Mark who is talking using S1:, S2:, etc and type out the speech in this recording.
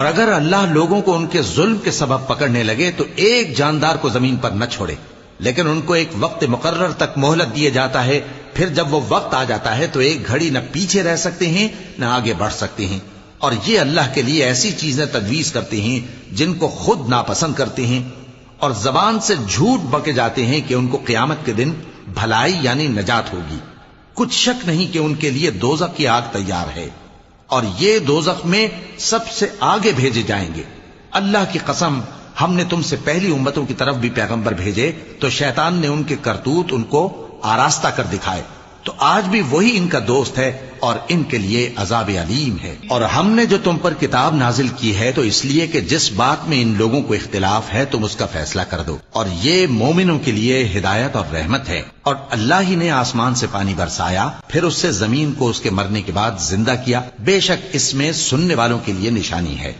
S1: اگر اللہ لوگوں کو ان کے ظلم کے سبب پکڑنے لگے تو ایک جاندار کو زمین پر نہ چھوڑے، لیکن ان کو ایک وقت مقرر تک مہلت دیے جاتا ہے، پھر جب وہ وقت آ جاتا ہے تو ایک گھڑی نہ پیچھے رہ سکتے ہیں نہ آگے بڑھ سکتے ہیں، اور یہ اللہ کے لیے ایسی چیزیں تجویز کرتے ہیں جن کو خود ناپسند کرتے ہیں، اور زبان سے جھوٹ بکے جاتے ہیں کہ ان کو قیامت کے دن بھلائی یعنی نجات ہوگی۔ کچھ شک نہیں کہ ان کے لیے دوزخ کی آگ تیار ہے، اور یہ دوزخ میں سب سے آگے بھیجے جائیں گے۔ اللہ کی قسم، ہم نے تم سے پہلی امتوں کی طرف بھی پیغمبر بھیجے تو شیطان نے ان کے کرتوت ان کو آراستہ کر دکھائے، تو آج بھی وہی ان کا دوست ہے اور ان کے لیے عذاب علیم ہے۔ اور ہم نے جو تم پر کتاب نازل کی ہے تو اس لیے کہ جس بات میں ان لوگوں کو اختلاف ہے تم اس کا فیصلہ کر دو، اور یہ مومنوں کے لیے ہدایت اور رحمت ہے۔ اور اللہ ہی نے آسمان سے پانی برسایا، پھر اس سے زمین کو اس کے مرنے کے بعد زندہ کیا، بے شک اس میں سننے والوں کے لیے نشانی ہے۔